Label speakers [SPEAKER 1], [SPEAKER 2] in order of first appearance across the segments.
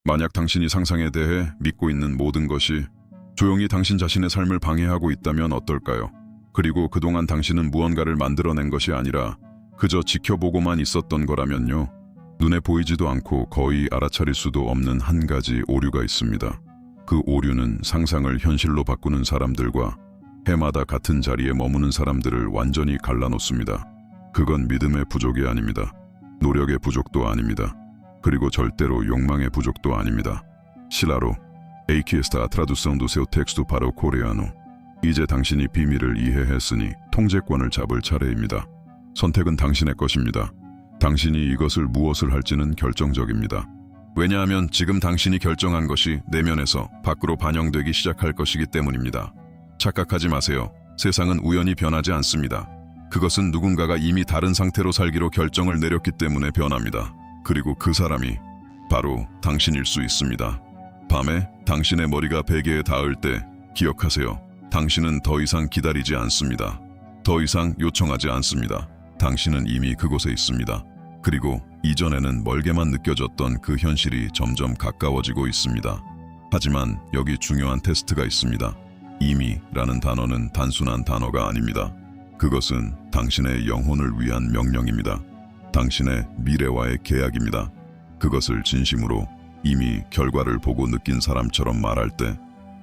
[SPEAKER 1] 만약 당신이 상상에 대해 믿고 있는 모든 것이 조용히 당신 자신의 삶을 방해하고 있다면 어떨까요? 그리고 그동안 당신은 무언가를 만들어낸 것이 아니라 그저 지켜보고만 있었던 거라면요. 눈에 보이지도 않고 거의 알아차릴 수도 없는 한 가지 오류가 있습니다. 그 오류는 상상을 현실로 바꾸는 사람들과 해마다 같은 자리에 머무는 사람들을 완전히 갈라놓습니다. 그건 믿음의 부족이 아닙니다. 노력의 부족도 아닙니다. 그리고 절대로 욕망의 부족도 아닙니다. 신라로 Aqui está a tradução do seu texto para o coreano. 이제 당신이 비밀을 이해했으니 통제권을 잡을 차례입니다. 선택은 당신의 것입니다. 당신이 이것을 무엇을 할지는 결정적입니다. 왜냐하면 지금 당신이 결정한 것이 내면에서 밖으로 반영되기 시작할 것이기 때문입니다. 착각하지 마세요. 세상은 우연히 변하지 않습니다. 그것은 누군가가 이미 다른 상태로 살기로 결정을 내렸기 때문에 변합니다. 그리고 그 사람이 바로 당신일 수 있습니다. 밤에 당신의 머리가 베개에 닿을 때 기억하세요. 당신은 더 이상 기다리지 않습니다. 더 이상 요청하지 않습니다. 당신은 이미 그곳에 있습니다. 그리고 이전에는 멀게만 느껴졌던 그 현실이 점점 가까워지고 있습니다. 하지만 여기 중요한 테스트가 있습니다. 이미라는 단어는 단순한 단어가 아닙니다. 그것은 당신의 영혼을 위한 명령입니다. 당신의 미래와의 계약입니다. 그것을 진심으로 이미 결과를 보고 느낀 사람처럼 말할 때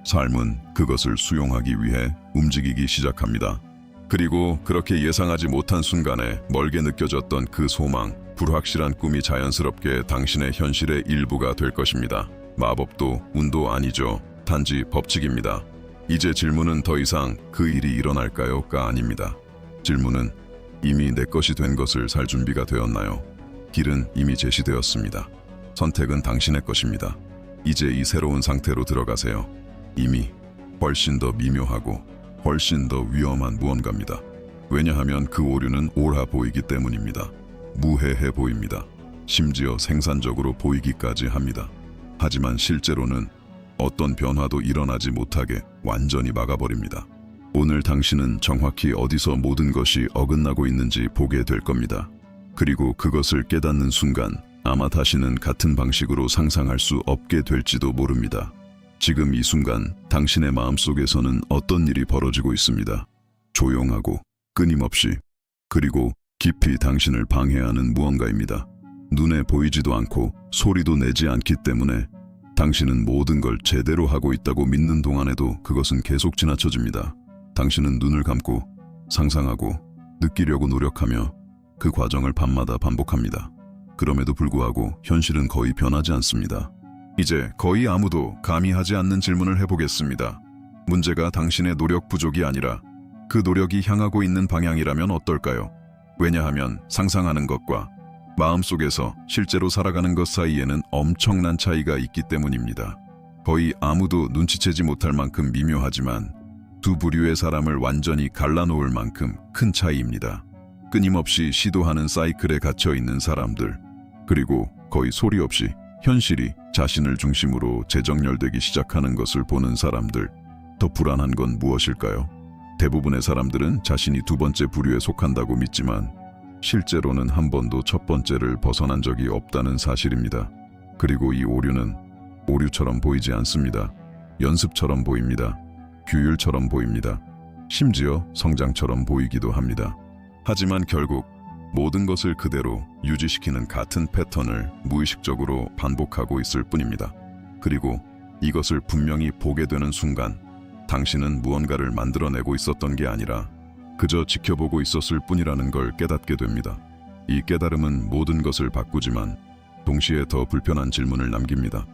[SPEAKER 1] 삶은 그것을 수용하기 위해 움직이기 시작합니다. 그리고 그렇게 예상하지 못한 순간에 멀게 느껴졌던 그 소망, 불확실한 꿈이 자연스럽게 당신의 현실의 일부가 될 것입니다. 마법도 운도 아니죠. 단지 법칙입니다. 이제 질문은 더 이상 그 일이 일어날까요?가 아닙니다. 질문은 이미 내 것이 된 것을 살 준비가 되었나요? 길은 이미 제시되었습니다. 선택은 당신의 것입니다. 이제 이 새로운 상태로 들어가세요. 이미 훨씬 더 미묘하고 훨씬 더 위험한 무언가입니다. 왜냐하면 그 오류는 옳아 보이기 때문입니다. 무해해 보입니다. 심지어 생산적으로 보이기까지 합니다. 하지만 실제로는 어떤 변화도 일어나지 못하게 완전히 막아버립니다. 오늘 당신은 정확히 어디서 모든 것이 어긋나고 있는지 보게 될 겁니다. 그리고 그것을 깨닫는 순간 아마 다시는 같은 방식으로 상상할 수 없게 될지도 모릅니다. 지금 이 순간 당신의 마음속에서는 어떤 일이 벌어지고 있습니다. 조용하고 끊임없이 그리고 깊이 당신을 방해하는 무언가입니다. 눈에 보이지도 않고 소리도 내지 않기 때문에 당신은 모든 걸 제대로 하고 있다고 믿는 동안에도 그것은 계속 지나쳐집니다. 당신은 눈을 감고 상상하고 느끼려고 노력하며 그 과정을 밤마다 반복합니다. 그럼에도 불구하고 현실은 거의 변하지 않습니다. 이제 거의 아무도 감히 하지 않는 질문을 해보겠습니다. 문제가 당신의 노력 부족이 아니라 그 노력이 향하고 있는 방향이라면 어떨까요? 왜냐하면 상상하는 것과 마음속에서 실제로 살아가는 것 사이에는 엄청난 차이가 있기 때문입니다. 거의 아무도 눈치채지 못할 만큼 미묘하지만 두 부류의 사람을 완전히 갈라놓을 만큼 큰 차이입니다. 끊임없이 시도하는 사이클에 갇혀 있는 사람들, 그리고 거의 소리 없이 현실이 자신을 중심으로 재정렬되기 시작하는 것을 보는 사람들. 더 불안한 건 무엇일까요? 대부분의 사람들은 자신이 두 번째 부류에 속한다고 믿지만 실제로는 한 번도 첫 번째를 벗어난 적이 없다는 사실입니다. 그리고 이 오류는 오류처럼 보이지 않습니다. 연습처럼 보입니다. 규율처럼 보입니다. 심지어 성장처럼 보이기도 합니다. 하지만 결국 모든 것을 그대로 유지시키는 같은 패턴을 무의식적으로 반복하고 있을 뿐입니다. 그리고 이것을 분명히 보게 되는 순간 당신은 무언가를 만들어내고 있었던 게 아니라 그저 지켜보고 있었을 뿐이라는 걸 깨닫게 됩니다. 이 깨달음은 모든 것을 바꾸지만 동시에 더 불편한 질문을 남깁니다.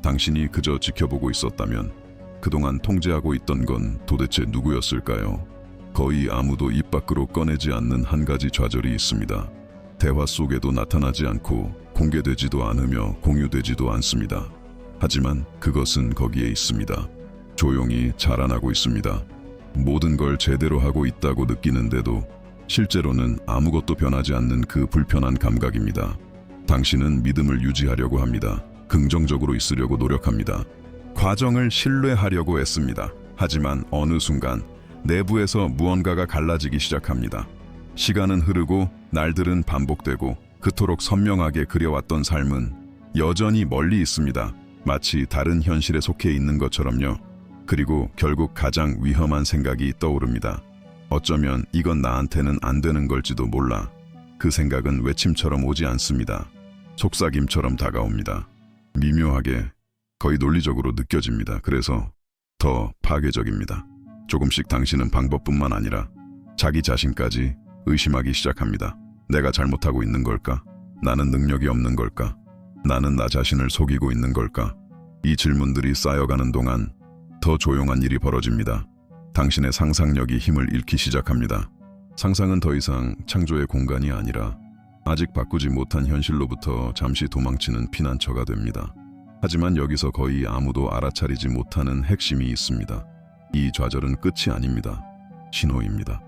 [SPEAKER 1] 당신이 그저 지켜보고 있었다면 그동안 통제하고 있던 건 도대체 누구였을까요? 거의 아무도 입 밖으로 꺼내지 않는 한 가지 좌절이 있습니다. 대화 속에도 나타나지 않고 공개되지도 않으며 공유되지도 않습니다. 하지만 그것은 거기에 있습니다. 조용히 자라나고 있습니다. 모든 걸 제대로 하고 있다고 느끼는데도 실제로는 아무것도 변하지 않는 그 불편한 감각입니다. 당신은 믿음을 유지하려고 합니다. 긍정적으로 있으려고 노력합니다. 과정을 신뢰하려고 애씁니다. 하지만 어느 순간 내부에서 무언가가 갈라지기 시작합니다. 시간은 흐르고 날들은 반복되고 그토록 선명하게 그려왔던 삶은 여전히 멀리 있습니다. 마치 다른 현실에 속해 있는 것처럼요. 그리고 결국 가장 위험한 생각이 떠오릅니다. 어쩌면 이건 나한테는 안 되는 걸지도 몰라. 그 생각은 외침처럼 오지 않습니다. 속삭임처럼 다가옵니다. 미묘하게, 거의 논리적으로 느껴집니다. 그래서 더 파괴적입니다. 조금씩 당신은 방법뿐만 아니라 자기 자신까지 의심하기 시작합니다. 내가 잘못하고 있는 걸까? 나는 능력이 없는 걸까? 나는 나 자신을 속이고 있는 걸까? 이 질문들이 쌓여가는 동안 더 조용한 일이 벌어집니다. 당신의 상상력이 힘을 잃기 시작합니다. 상상은 더 이상 창조의 공간이 아니라 아직 바꾸지 못한 현실로부터 잠시 도망치는 피난처가 됩니다. 하지만 여기서 거의 아무도 알아차리지 못하는 핵심이 있습니다. 이 좌절은 끝이 아닙니다. 신호입니다.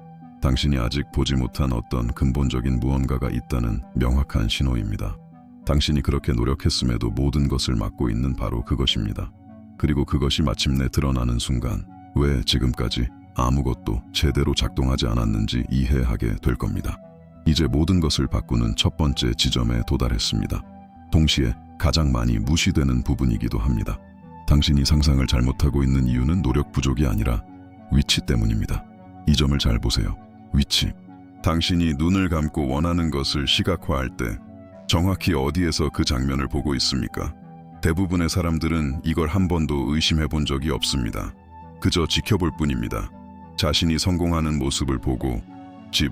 [SPEAKER 1] 당신이 아직 보지 못한 어떤 근본적인 무언가가 있다는 명확한 신호입니다. 당신이 그렇게 노력했음에도 모든 것을 막고 있는 바로 그것입니다. 그리고 그것이 마침내 드러나는 순간 왜 지금까지 아무것도 제대로 작동하지 않았는지 이해하게 될 겁니다. 이제 모든 것을 바꾸는 첫 번째 지점에 도달했습니다. 동시에 가장 많이 무시되는 부분이기도 합니다. 당신이 상상을 잘못하고 있는 이유는 노력 부족이 아니라 위치 때문입니다. 이 점을 잘 보세요. 위치. 당신이 눈을 감고 원하는 것을 시각화할 때 정확히 어디에서 그 장면을 보고 있습니까? 대부분의 사람들은 이걸 한 번도 의심해 본 적이 없습니다. 그저 지켜볼 뿐입니다. 자신이 성공하는 모습을 보고 집,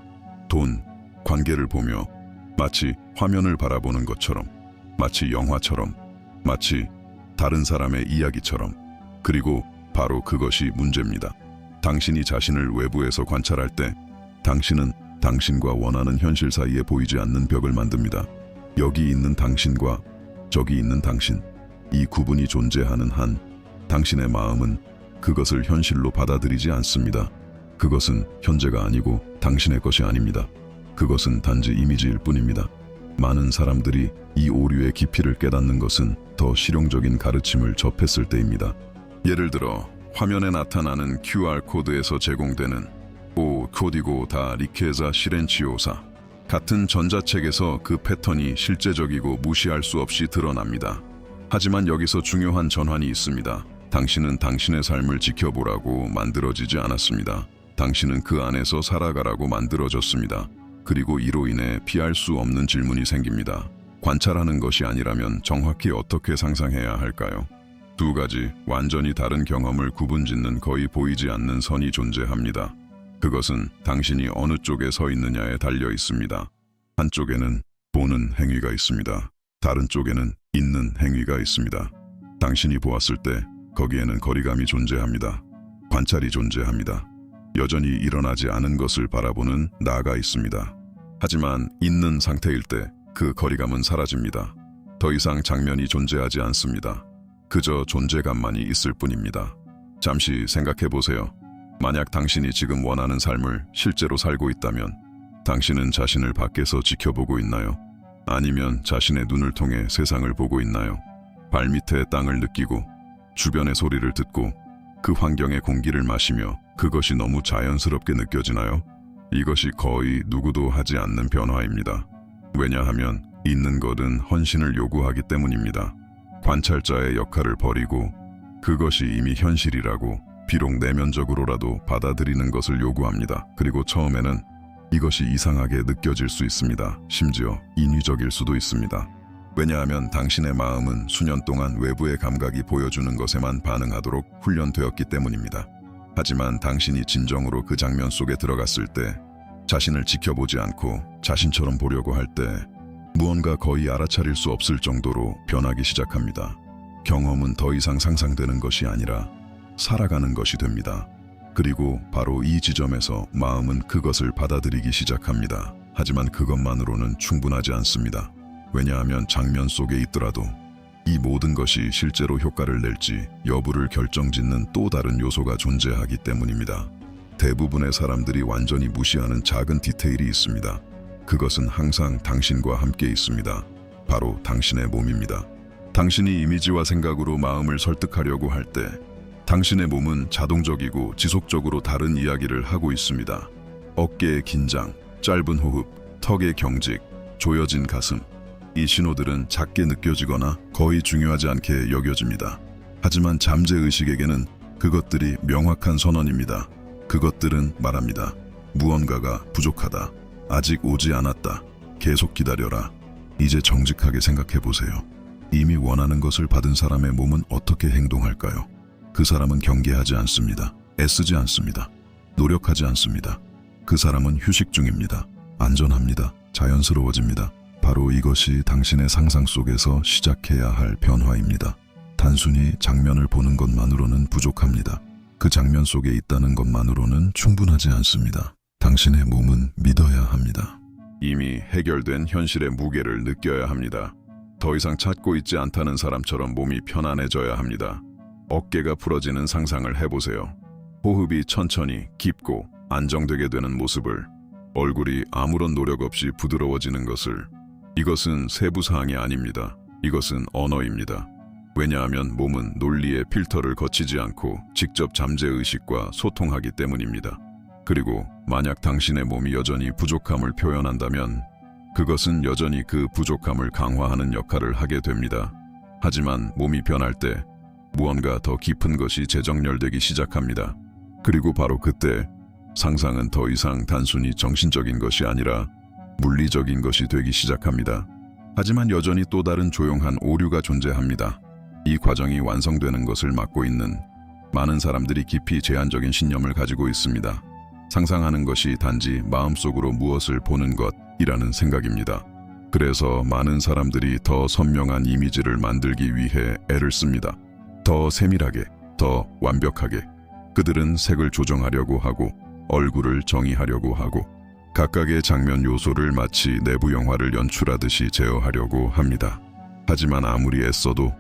[SPEAKER 1] 돈, 관계를 보며 마치 화면을 바라보는 것처럼, 마치 영화처럼, 마치 다른 사람의 이야기처럼. 그리고 바로 그것이 문제입니다. 당신이 자신을 외부에서 관찰할 때 당신은 당신과 원하는 현실 사이에 보이지 않는 벽을 만듭니다. 여기 있는 당신과 저기 있는 당신, 이 구분이 존재하는 한 당신의 마음은 그것을 현실로 받아들이지 않습니다. 그것은 현재가 아니고 당신의 것이 아닙니다. 그것은 단지 이미지일 뿐입니다. 많은 사람들이 이 오류의 깊이를 깨닫는 것은 더 실용적인 가르침을 접했을 때입니다. 예를 들어 화면에 나타나는 QR코드에서 제공되는 오 코디고 다 리케자 시렌치오사 같은 전자책에서 그 패턴이 실제적이고 무시할 수 없이 드러납니다. 하지만 여기서 중요한 전환이 있습니다. 당신은 당신의 삶을 지켜보라고 만들어지지 않았습니다. 당신은 그 안에서 살아가라고 만들어졌습니다. 그리고 이로 인해 피할 수 없는 질문이 생깁니다. 관찰하는 것이 아니라면 정확히 어떻게 상상해야 할까요? 두 가지 완전히 다른 경험을 구분짓는 거의 보이지 않는 선이 존재합니다. 그것은 당신이 어느 쪽에 서 있느냐에 달려 있습니다. 한쪽에는 보는 행위가 있습니다. 다른 쪽에는 있는 행위가 있습니다. 당신이 보았을 때 거기에는 거리감이 존재합니다. 관찰이 존재합니다. 여전히 일어나지 않은 것을 바라보는 나가 있습니다. 하지만 있는 상태일 때 그 거리감은 사라집니다. 더 이상 장면이 존재하지 않습니다. 그저 존재감만이 있을 뿐입니다. 잠시 생각해 보세요. 만약 당신이 지금 원하는 삶을 실제로 살고 있다면 당신은 자신을 밖에서 지켜보고 있나요? 아니면 자신의 눈을 통해 세상을 보고 있나요? 발밑의 땅을 느끼고 주변의 소리를 듣고 그 환경의 공기를 마시며 그것이 너무 자연스럽게 느껴지나요? 이것이 거의 누구도 하지 않는 변화입니다. 왜냐하면 있는 것은 헌신을 요구하기 때문입니다. 관찰자의 역할을 버리고 그것이 이미 현실이라고 비록 내면적으로라도 받아들이는 것을 요구합니다. 그리고 처음에는 이것이 이상하게 느껴질 수 있습니다. 심지어 인위적일 수도 있습니다. 왜냐하면 당신의 마음은 수년 동안 외부의 감각이 보여주는 것에만 반응하도록 훈련되었기 때문입니다. 하지만 당신이 진정으로 그 장면 속에 들어갔을 때 자신을 지켜보지 않고 자신처럼 보려고 할 때 무언가 거의 알아차릴 수 없을 정도로 변하기 시작합니다. 경험은 더 이상 상상되는 것이 아니라 살아가는 것이 됩니다. 그리고 바로 이 지점에서 마음은 그것을 받아들이기 시작합니다. 하지만 그것만으로는 충분하지 않습니다. 왜냐하면 장면 속에 있더라도 이 모든 것이 실제로 효과를 낼지 여부를 결정짓는 또 다른 요소가 존재하기 때문입니다. 대부분의 사람들이 완전히 무시하는 작은 디테일이 있습니다. 그것은 항상 당신과 함께 있습니다. 바로 당신의 몸입니다. 당신이 이미지와 생각으로 마음을 설득하려고 할 때 당신의 몸은 자동적이고 지속적으로 다른 이야기를 하고 있습니다. 어깨의 긴장, 짧은 호흡, 턱의 경직, 조여진 가슴. 이 신호들은 작게 느껴지거나 거의 중요하지 않게 여겨집니다. 하지만 잠재의식에게는 그것들이 명확한 선언입니다. 그것들은 말합니다. 무언가가 부족하다. 아직 오지 않았다. 계속 기다려라. 이제 정직하게 생각해 보세요. 이미 원하는 것을 받은 사람의 몸은 어떻게 행동할까요? 그 사람은 경계하지 않습니다. 애쓰지 않습니다. 노력하지 않습니다. 그 사람은 휴식 중입니다. 안전합니다. 자연스러워집니다. 바로 이것이 당신의 상상 속에서 시작해야 할 변화입니다. 단순히 장면을 보는 것만으로는 부족합니다. 그 장면 속에 있다는 것만으로는 충분하지 않습니다. 당신의 몸은 믿어야 합니다. 이미 해결된 현실의 무게를 느껴야 합니다. 더 이상 찾고 있지 않다는 사람처럼 몸이 편안해져야 합니다. 어깨가 풀어지는 상상을 해보세요. 호흡이 천천히 깊고 안정되게 되는 모습을, 얼굴이 아무런 노력 없이 부드러워지는 것을. 이것은 세부사항이 아닙니다. 이것은 언어입니다. 왜냐하면 몸은 논리의 필터를 거치지 않고 직접 잠재의식과 소통하기 때문입니다. 그리고 만약 당신의 몸이 여전히 부족함을 표현한다면 그것은 여전히 그 부족함을 강화하는 역할을 하게 됩니다. 하지만 몸이 변할 때 무언가 더 깊은 것이 재정렬되기 시작합니다. 그리고 바로 그때 상상은 더 이상 단순히 정신적인 것이 아니라 물리적인 것이 되기 시작합니다. 하지만 여전히 또 다른 조용한 오류가 존재합니다. 이 과정이 완성되는 것을 막고 있는 많은 사람들이 깊이 제한적인 신념을 가지고 있습니다. 상상하는 것이 단지 마음속으로 무엇을 보는 것이라는 생각입니다. 그래서 많은 사람들이 더 선명한 이미지를 만들기 위해 애를 씁니다. 더 세밀하게, 더 완벽하게. 그들은 색을 조정하려고 하고 얼굴을 정의하려고 하고 각각의 장면 요소를 마치 내부 영화를 연출하듯이 제어하려고 합니다. 하지만 아무리 애써도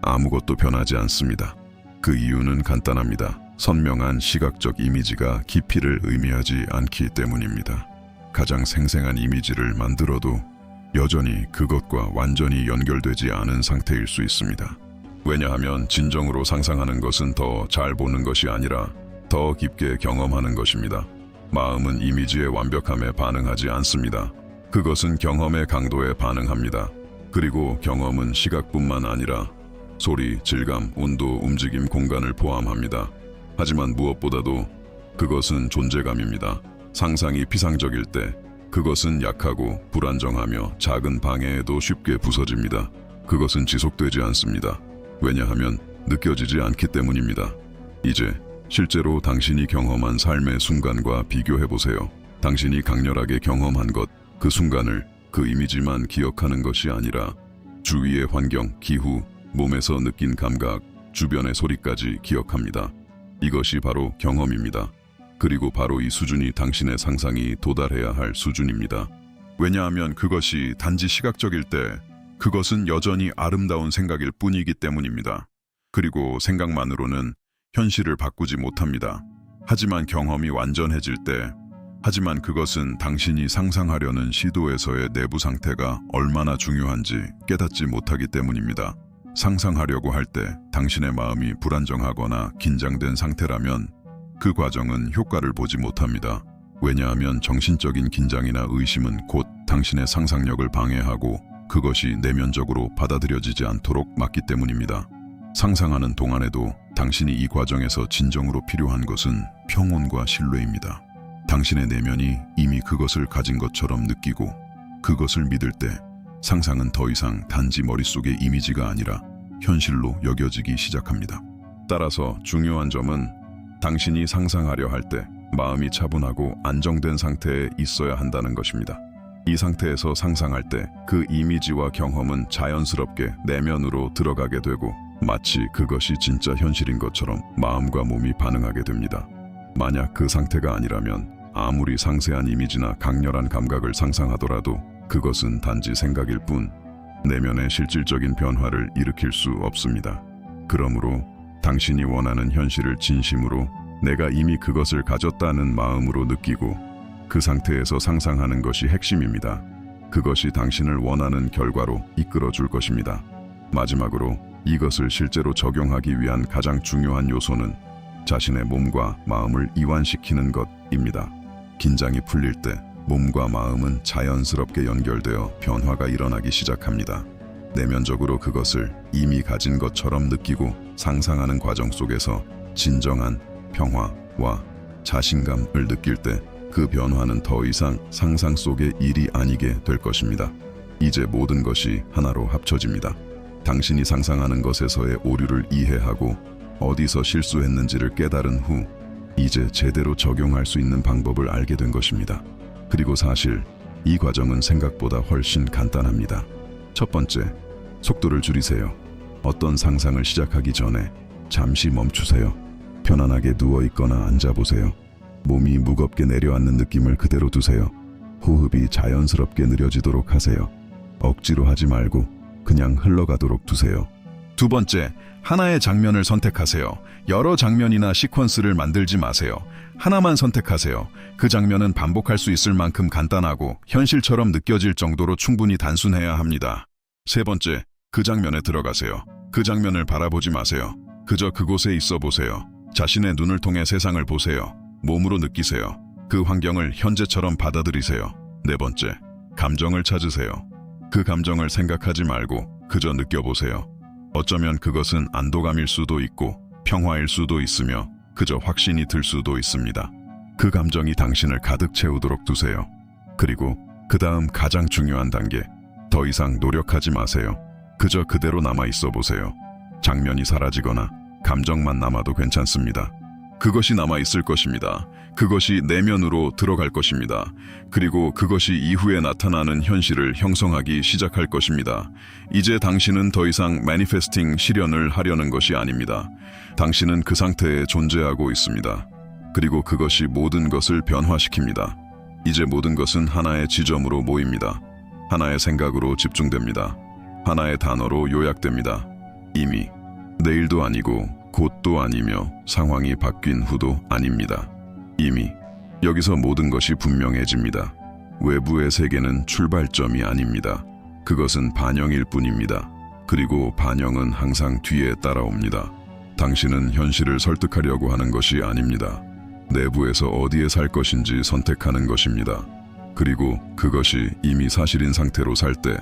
[SPEAKER 1] 아무것도 변하지 않습니다. 그 이유는 간단합니다. 선명한 시각적 이미지가 깊이를 의미하지 않기 때문입니다. 가장 생생한 이미지를 만들어도 여전히 그것과 완전히 연결되지 않은 상태일 수 있습니다. 왜냐하면 진정으로 상상하는 것은 더 잘 보는 것이 아니라 더 깊게 경험하는 것입니다. 마음은 이미지의 완벽함에 반응하지 않습니다. 그것은 경험의 강도에 반응합니다. 그리고 경험은 시각뿐만 아니라 소리, 질감, 온도, 움직임, 공간을 포함합니다. 하지만 무엇보다도 그것은 존재감입니다. 상상이 피상적일 때 그것은 약하고 불안정하며 작은 방해에도 쉽게 부서집니다. 그것은 지속되지 않습니다. 왜냐하면 느껴지지 않기 때문입니다. 이제 실제로 당신이 경험한 삶의 순간과 비교해보세요. 당신이 강렬하게 경험한 것, 그 순간을 그 이미지만 기억하는 것이 아니라 주위의 환경, 기후, 몸에서 느낀 감각, 주변의 소리까지 기억합니다. 이것이 바로 경험입니다. 그리고 바로 이 수준이 당신의 상상이 도달해야 할 수준입니다. 왜냐하면 그것이 단지 시각적일 때 그것은 여전히 아름다운 생각일 뿐이기 때문입니다. 그리고 생각만으로는 현실을 바꾸지 못합니다. 하지만 경험이 완전해질 때, 하지만 그것은 당신이 상상하려는 시도에서의 내부 상태가 얼마나 중요한지 깨닫지 못하기 때문입니다. 상상하려고 할 때 당신의 마음이 불안정하거나 긴장된 상태라면 그 과정은 효과를 보지 못합니다. 왜냐하면 정신적인 긴장이나 의심은 곧 당신의 상상력을 방해하고 그것이 내면적으로 받아들여지지 않도록 막기 때문입니다. 상상하는 동안에도 당신이 이 과정에서 진정으로 필요한 것은 평온과 신뢰입니다. 당신의 내면이 이미 그것을 가진 것처럼 느끼고 그것을 믿을 때 상상은 더 이상 단지 머릿속의 이미지가 아니라 현실로 여겨지기 시작합니다. 따라서 중요한 점은 당신이 상상하려 할 때 마음이 차분하고 안정된 상태에 있어야 한다는 것입니다. 이 상태에서 상상할 때 그 이미지와 경험은 자연스럽게 내면으로 들어가게 되고 마치 그것이 진짜 현실인 것처럼 마음과 몸이 반응하게 됩니다. 만약 그 상태가 아니라면 아무리 상세한 이미지나 강렬한 감각을 상상하더라도 그것은 단지 생각일 뿐 내면의 실질적인 변화를 일으킬 수 없습니다. 그러므로 당신이 원하는 현실을 진심으로 내가 이미 그것을 가졌다는 마음으로 느끼고 그 상태에서 상상하는 것이 핵심입니다. 그것이 당신을 원하는 결과로 이끌어 줄 것입니다. 마지막으로 이것을 실제로 적용하기 위한 가장 중요한 요소는 자신의 몸과 마음을 이완시키는 것입니다. 긴장이 풀릴 때 몸과 마음은 자연스럽게 연결되어 변화가 일어나기 시작합니다. 내면적으로 그것을 이미 가진 것처럼 느끼고 상상하는 과정 속에서 진정한 평화와 자신감을 느낄 때 그 변화는 더 이상 상상 속의 일이 아니게 될 것입니다. 이제 모든 것이 하나로 합쳐집니다. 당신이 상상하는 것에서의 오류를 이해하고 어디서 실수했는지를 깨달은 후 이제 제대로 적용할 수 있는 방법을 알게 된 것입니다. 그리고 사실 이 과정은 생각보다 훨씬 간단합니다. 첫 번째, 속도를 줄이세요. 어떤 상상을 시작하기 전에 잠시 멈추세요. 편안하게 누워 있거나 앉아보세요. 몸이 무겁게 내려앉는 느낌을 그대로 두세요. 호흡이 자연스럽게 느려지도록 하세요. 억지로 하지 말고 그냥 흘러가도록 두세요. 두 번째, 하나의 장면을 선택하세요. 여러 장면이나 시퀀스를 만들지 마세요. 하나만 선택하세요. 그 장면은 반복할 수 있을 만큼 간단하고 현실처럼 느껴질 정도로 충분히 단순해야 합니다. 세 번째, 그 장면에 들어가세요. 그 장면을 바라보지 마세요. 그저 그곳에 있어 보세요. 자신의 눈을 통해 세상을 보세요. 몸으로 느끼세요. 그 환경을 현재처럼 받아들이세요. 네 번째, 감정을 찾으세요. 그 감정을 생각하지 말고 그저 느껴보세요. 어쩌면 그것은 안도감일 수도 있고 평화일 수도 있으며 그저 확신이 들 수도 있습니다. 그 감정이 당신을 가득 채우도록 두세요. 그리고 그 다음 가장 중요한 단계, 더 이상 노력하지 마세요. 그저 그대로 남아 있어 보세요. 장면이 사라지거나 감정만 남아도 괜찮습니다. 그것이 남아 있을 것입니다. 그것이 내면으로 들어갈 것입니다. 그리고 그것이 이후에 나타나는 현실을 형성하기 시작할 것입니다. 이제 당신은 더 이상 매니페스팅 실현을 하려는 것이 아닙니다. 당신은 그 상태에 존재하고 있습니다. 그리고 그것이 모든 것을 변화시킵니다. 이제 모든 것은 하나의 지점으로 모입니다. 하나의 생각으로 집중됩니다. 하나의 단어로 요약됩니다. 이미, 내일도 아니고 곧도 아니며 상황이 바뀐 후도 아닙니다. 이미 여기서 모든 것이 분명해집니다. 외부의 세계는 출발점이 아닙니다. 그것은 반영일 뿐입니다. 그리고 반영은 항상 뒤에 따라옵니다. 당신은 현실을 설득하려고 하는 것이 아닙니다. 내부에서 어디에 살 것인지 선택하는 것입니다. 그리고 그것이 이미 사실인 상태로 살 때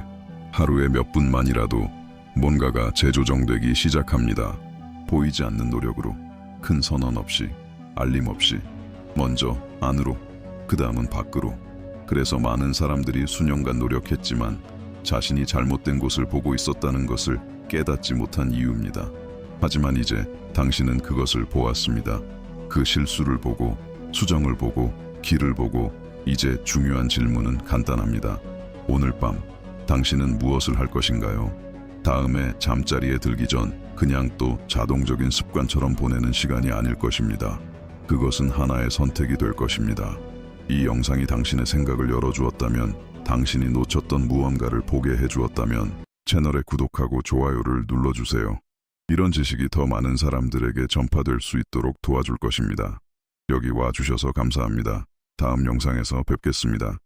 [SPEAKER 1] 하루에 몇 분만이라도 뭔가가 재조정되기 시작합니다. 보이지 않는 노력으로, 큰 선언 없이, 알림 없이, 먼저 안으로, 그 다음은 밖으로. 그래서 많은 사람들이 수년간 노력했지만 자신이 잘못된 곳을 보고 있었다는 것을 깨닫지 못한 이유입니다. 하지만 이제 당신은 그것을 보았습니다. 그 실수를 보고, 수정을 보고, 길을 보고, 이제 중요한 질문은 간단합니다. 오늘 밤 당신은 무엇을 할 것인가요? 다음에 잠자리에 들기 전 그냥 또 자동적인 습관처럼 보내는 시간이 아닐 것입니다. 그것은 하나의 선택이 될 것입니다. 이 영상이 당신의 생각을 열어주었다면, 당신이 놓쳤던 무언가를 보게 해주었다면 채널에 구독하고 좋아요를 눌러주세요. 이런 지식이 더 많은 사람들에게 전파될 수 있도록 도와줄 것입니다. 여기 와주셔서 감사합니다. 다음 영상에서 뵙겠습니다.